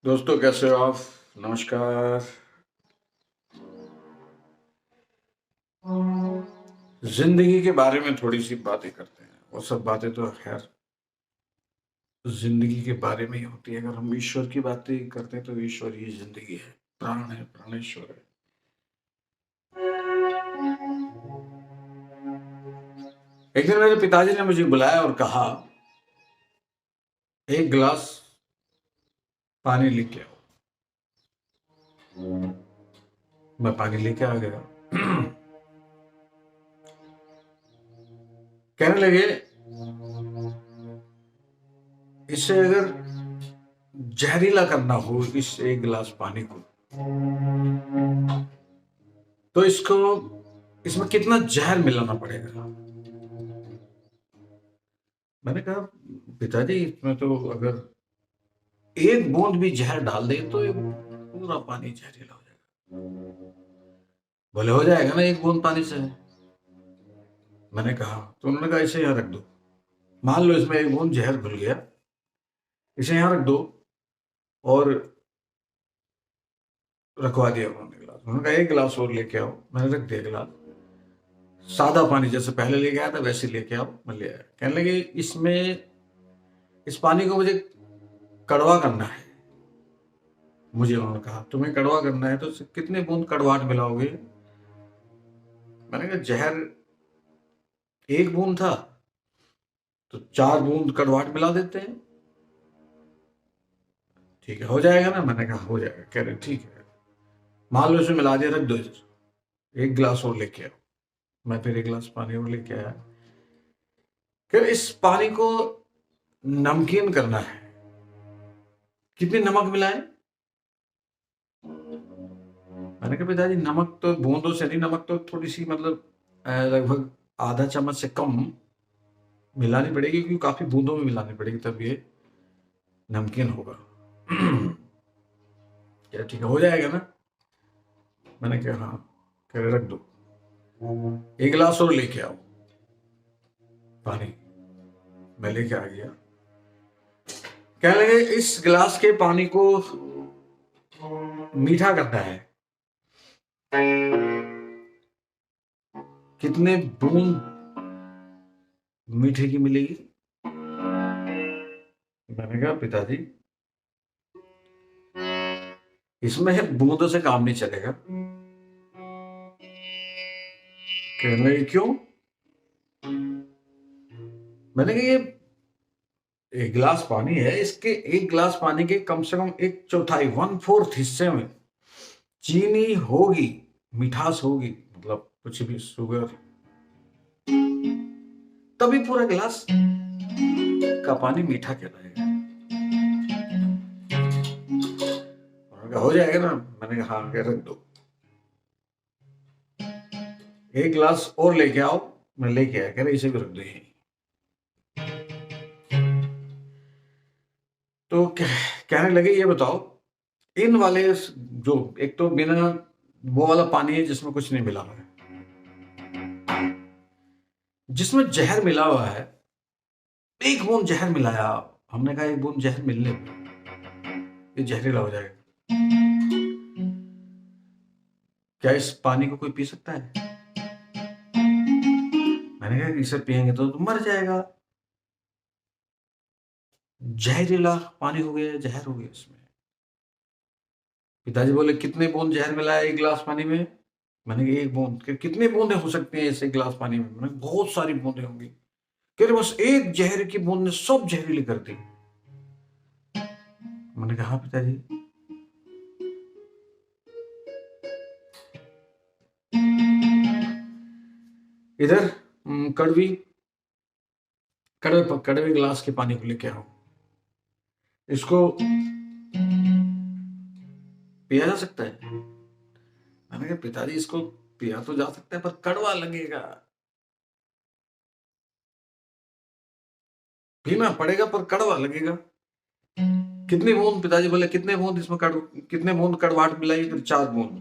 दोस्तों कैसे हो आप? नमस्कार। जिंदगी के बारे में थोड़ी सी बातें करते हैं। वो सब बातें तो खैर जिंदगी के बारे में ही होती है। अगर हम ईश्वर की बातें करते हैं तो ईश्वर ही जिंदगी है, प्राण है, प्राणेश्वर है। एक दिन मेरे पिताजी ने मुझे बुलाया और कहा, एक गिलास पानी लेके आओ। मैं पानी लेके आ गया। कहने लगे, इसे अगर जहरीला करना हो इस एक गिलास पानी को, तो इसमें कितना जहर मिलाना पड़ेगा। मैंने कहा, पिताजी इसमें तो अगर एक बूंद भी जहर डाल दे तो ये पूरा पानी जहरीला हो जाएगा। बोले हो जाएगा ना एक बूंद पानी से। मैंने कहा, तो उन्होंने कहा इसे यहाँ रख दो। मान लो इसमें एक बूंद जहर घुल गया, इसे यहाँ रख दो। और रखवा दिया उन्होंने गिलास। उन्होंने कहा एक गिलास और लेके आओ। मैंने रख दिया गिलास। सादा पानी जैसे पहले लेके आया था वैसे लेके आओ। मैं ले आया। कहने लगे, इस पानी को मुझे कड़वा करना है। मुझे उन्होंने कहा, तुम्हें कड़वा करना है तो कितने बूंद कड़वाहट मिलाओगे? मैंने कहा, जहर एक बूंद था तो 4 बूंद कड़वाहट मिला देते हैं। ठीक है, हो जाएगा ना? मैंने कहा हो जाएगा। कह रहे ठीक है, मान लो इसे मिला दिया, रख दो इधर। एक गिलास और लेके आओ। मैं फिर एक गिलास पानी और लेके आया। फिर इस पानी को नमकीन करना है। कितनी नमक मिलाएं? मैंने कहा, पिताजी नमक तो बूंदों से नहीं, नमक तो थोड़ी सी मतलब लगभग आधा चम्मच से कम मिलानी पड़ेगी, क्योंकि काफी बूंदों में मिलानी पड़ेगी, तब ये नमकीन होगा। क्या ठीक है, हो जाएगा ना? मैंने कहा हाँ। कह रहे रख दो, एक गिलास और लेके आओ पानी। मैं लेके आ गया। कहने लगे, इस गिलास के पानी को मीठा करना है। कितने बूंद मीठे की मिलेगी? मैंने कहा, पिताजी इसमें बूंदों से काम नहीं चलेगा। कहने लगे, क्यों? मैंने कहा, ये एक गिलास पानी है, इसके एक गिलास पानी के कम से कम एक चौथाई, 1/4 हिस्से में चीनी होगी, मिठास होगी, मतलब कुछ भी शुगर, तभी पूरा गिलास का पानी मीठा कहलाएगा। उन्होंने कहा, हो जाएगा ना? मैंने कहा हाँ। कह रख दो, एक गिलास और लेके आओ। मैं लेके आया। कह रहे इसे भी रख दो यहीं। तो कहने लगे, ये बताओ, इन वाले जो एक तो बिना वो वाला पानी है जिसमें कुछ नहीं मिला हुआ है, जिसमें जहर मिला हुआ है, एक बूंद जहर मिलाया। हमने कहा एक बूंद जहर मिलने पे ये जहरीला हो जाएगा। क्या इस पानी को कोई पी सकता है? मैंने कहा इसे पियेंगे तो मर जाएगा। जहरीला पानी हो गया, जहर हो गया इसमें। पिताजी बोले, कितने बूंद जहर मिलाया एक गिलास पानी में? मैंने कहा एक बूंद। कितनी बूंदें हो सकती हैं ऐसे गिलास पानी में? मैंने कहा, बहुत सारी बूंदें होंगी। कह रहे बस एक जहर की बूंद ने सब जहरीली कर दी। मैंने कहा हाँ पिताजी। इधर कड़वी कड़वे कड़वे गिलास के पानी को लेके आओ। इसको पिया जा सकता है? मैंने कहा पिताजी इसको पिया तो जा सकता है, पर कड़वा लगेगा। पीना पड़ेगा पर कड़वा लगेगा। कितनी बूंद? पिताजी बोले, कितने बूंद इसमें कितने बूंद कड़वाहट मिलाई? फिर 4 बूंद।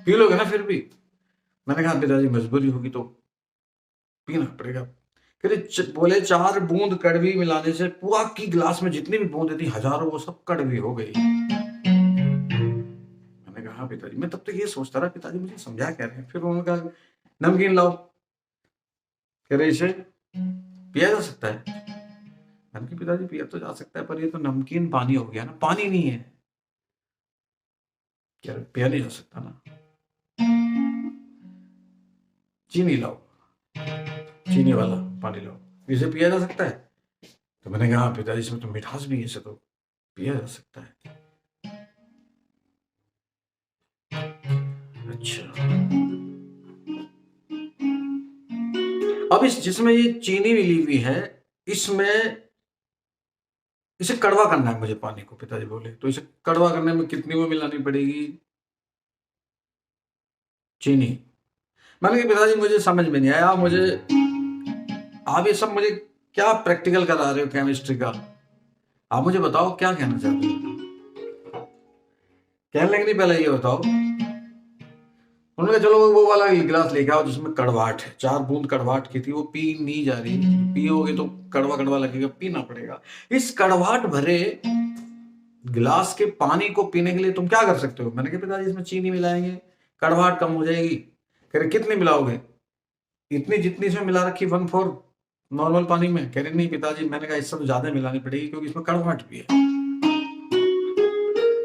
पी लोगे ना फिर भी? मैंने कहा पिताजी मजबूरी होगी तो पीना पड़ेगा। फिर बोले 4 बूंद कड़वी मिलाने से पूरा की गिलास में जितनी भी बूंद थी हजारों, वो सब कड़वी हो गई। मैंने कहा हाँ पिताजी। मैं तब तक ये सोचता रहा पिताजी मुझे समझा क्या रहे हैं। फिर उन्होंने कहा नमकीन लाओ। कह रहे इसे पिया जा सकता है। मैंने कहा पिताजी पिया तो जा सकता है, पर ये तो नमकीन पानी हो गया ना, पानी नहीं है। क्या पिया नहीं जा सकता ना। चीनी लाओ, चीनी वाला पानी लाओ, इसे पिया जा सकता है। तो मैंने कहा हाँ पिताजी इसमें तो मिठास भी है, इसे तो पिया जा सकता है। अच्छा, अब इस जिसमें ये चीनी मिली हुई है, इसमें इसे कड़वा करना है मुझे पानी को। पिताजी बोले तो इसे कड़वा करने में कितनी वो मिलानी पड़ेगी? चीनी। मैंने कहा पिताजी मुझे समझ में नहीं आया, आप ये सब मुझे क्या प्रैक्टिकल करा रहे हो केमिस्ट्री का? आप मुझे बताओ क्या कहना चाहते हो। कहने लगे नहीं पहले ये बताओ। उन्होंने कहा चलो वो वाला गिलास लेके आओ जिसमें कड़वाहट है। 4 बूंद कड़वाहट की थी, वो पी नहीं जा रही। पियोगे तो कड़वा कड़वा लगेगा, पीना पड़ेगा। इस कड़वाहट भरे गिलास के पानी को पीने के लिए तुम क्या कर सकते हो? मैंने कहा पिताजी इसमें चीनी मिलाएंगे, कड़वाहट कम हो जाएगी। कह रहे कितनी मिलाओगे? इतनी जितनी इसमें मिला रखी 1/4 नॉर्मल पानी में। कह रहे नहीं पिताजी, मैंने कहा इससे तो ज्यादा मिलानी पड़ेगी क्योंकि इसमें कड़वाहट भी है,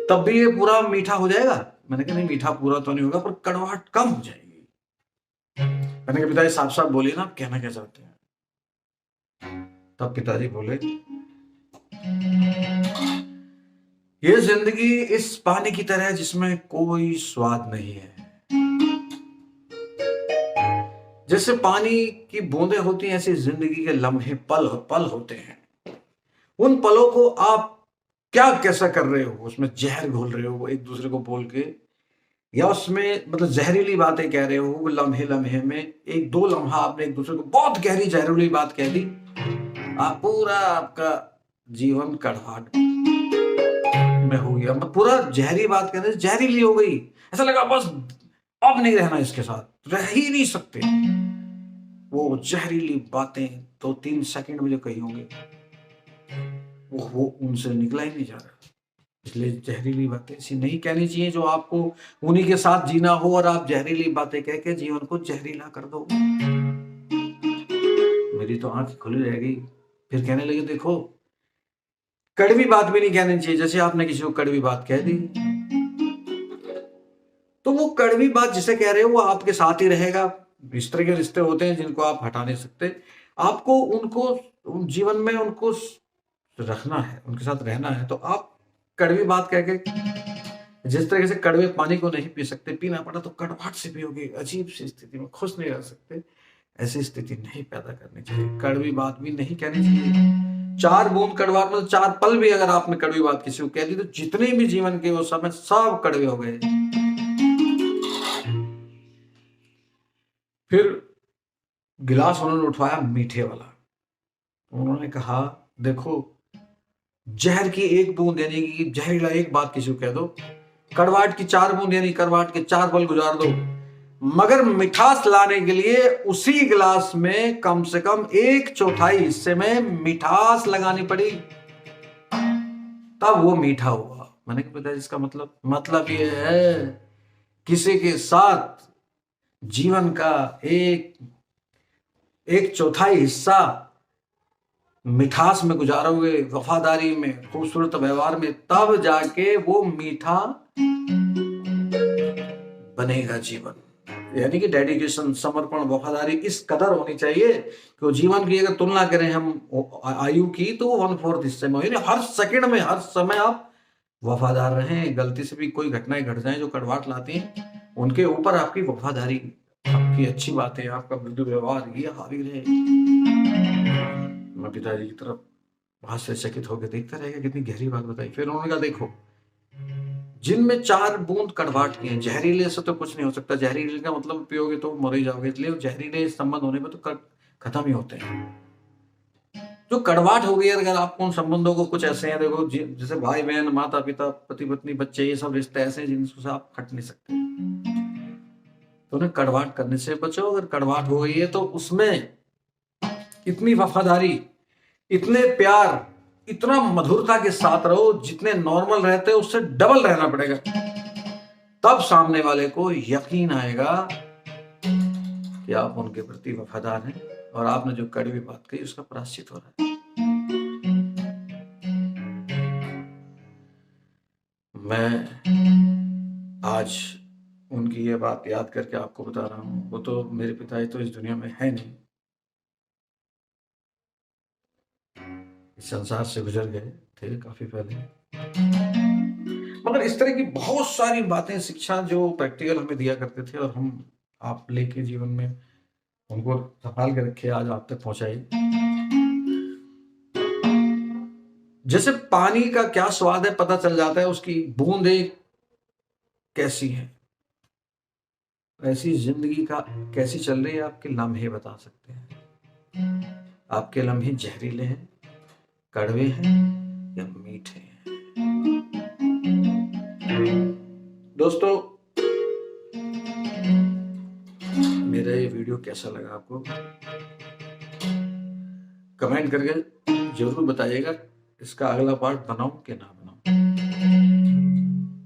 तब भी ये पूरा मीठा हो जाएगा। मैंने कहा नहीं मीठा पूरा तो नहीं होगा, पर कड़वाहट कम हो जाएगी। मैंने कहा पिताजी साफ साफ बोलिए ना, आप कहना क्या चाहते हैं? तब पिताजी बोले ये जिंदगी इस पानी की तरह जिसमें कोई स्वाद नहीं है। जैसे पानी की बूंदें होती हैं, ऐसी जिंदगी के लम्हे पल पल होते हैं। उन पलों को आप क्या कैसा कर रहे हो? उसमें जहर घोल रहे हो एक दूसरे को बोल के, या उसमें मतलब जहरीली बातें कह रहे हो। वो लम्हे लम्हे में 1-2 लम्हा आपने एक दूसरे को बहुत गहरी जहरीली बात कह दी, आप पूरा आपका जीवन कड़वाहट में हो गया। मतलब पूरा जहरी बात कहते जहरीली हो गई। ऐसा लगा बस अब नहीं रहना इसके साथ, रह ही नहीं सकते। वो जहरीली बातें 2-3 सेकंड में जो कही होंगे, वो उनसे निकला ही नहीं जा रहा। इसलिए जहरीली बातें ऐसी नहीं कहनी चाहिए जो आपको उन्हीं के साथ जीना हो, और आप जहरीली बातें कह के जीवन को जहरीला कर दो। मेरी तो आंख खुली रह गई। फिर कहने लगे देखो कड़वी बात भी नहीं कहनी चाहिए। जैसे आपने किसी को कड़वी बात कह दी, तो वो कड़वी बात जिसे कह रहे हो वो आपके साथ ही रहेगा। इस तरह के रिश्ते होते हैं जिनको आप हटा नहीं सकते। आपको उनको जीवन में उनको रखना है, उनके साथ रहना है, तो आप कड़वी बात कह के, जिस तरीके से कड़वे पानी को नहीं पी सकते, पीना पड़ा तो कड़वाहट से पियोगे, अजीब सी स्थिति में खुश नहीं रह सकते। ऐसी स्थिति नहीं पैदा करनी चाहिए, कड़वी बात भी नहीं कहनी चाहिए। 4 बूंद कड़वाहट मतलब 4 पल भी अगर आपने कड़वी बात किसी को कह दी, तो जितने भी जीवन के वो समय सब कड़वे हो गए। फिर गिलास उन्होंने उठवाया मीठे वाला। उन्होंने कहा देखो जहर की 1 बूंद यानी कि जहरीला एक बात किसी को कह दो, कड़वाहट की 4 बूंद यानी कड़वाहट के 4 पल गुजार दो, मगर मिठास लाने के लिए उसी गिलास में कम से कम 1/4 हिस्से में मिठास लगानी पड़ी, तब वो मीठा हुआ। मैंने कहा पिताजी इसका मतलब ये है किसी के साथ जीवन का 1/4 हिस्सा मिठास में गुजारोगे, वफादारी में, खूबसूरत व्यवहार में, तब जाके वो मीठा बनेगा जीवन। यानी कि डेडिकेशन, समर्पण, वफादारी इस कदर होनी चाहिए कि जीवन की अगर तुलना करें हम आयु की, तो 1/4 हिस्से में, यानी हर सेकंड में, हर समय आप वफादार रहें। गलती से भी कोई घटनाएं घट जाए जो कड़वाहट लाती हैं, उनके ऊपर आपकी वफादारी, आपकी अच्छी बातें, आपका मृदु व्यवहार ये हावी रहे। मैं पिताजी की तरफ आश्चर्यचकित होकर देखता रहेगा, कितनी गहरी बात बताई। फिर उन्होंने कहा देखो जिनमें 4 बूंद कड़वाहट की है, जहरीले से तो कुछ नहीं हो सकता। जहरीले का मतलब पियोगे तो मर ही जाओगे, इसलिए जहरीले संबंध होने पर तो खत्म ही होते हैं। जो कड़वाहट हो गई, अगर आपको उन संबंधों को कुछ ऐसे हैं, देखो जैसे भाई बहन, माता पिता, पति पत्नी, बच्चे, ये सब रिश्ते ऐसे हैं जिनसे आप हट नहीं सकते, तो उन्हें कड़वाहट करने से बचो। अगर कड़वाहट हो गई है तो उसमें इतनी वफादारी, इतने प्यार, इतना मधुरता के साथ रहो, जितने नॉर्मल रहते हो उससे डबल रहना पड़ेगा, तब सामने वाले को यकीन आएगा कि आप उनके प्रति वफादार हैं और आपने जो कड़वी बात कही उसका प्रायश्चित हो रहा है। मैं आज उनकी ये बात याद करके आपको बता रहा हूं, वो तो मेरे पिताजी तो इस दुनिया में है नहीं, इस संसार से गुजर गए थे काफी पहले। मगर इस तरह की बहुत सारी बातें, शिक्षा जो प्रैक्टिकल हमें दिया करते थे और हम आप लेके जीवन में उनको संभाल के रखे, आज आप तक पहुंचाई। जैसे पानी का क्या स्वाद है पता चल जाता है, उसकी बूंदें कैसी है, ऐसी जिंदगी का कैसी चल रही है आपके लम्हे बता सकते हैं। आपके लम्हे जहरीले हैं, कड़वे हैं या मीठे हैं। दोस्तों, मेरा ये वीडियो कैसा लगा आपको कमेंट करके जरूर बताइएगा, इसका अगला पार्ट बनाऊं कि ना बनाऊं।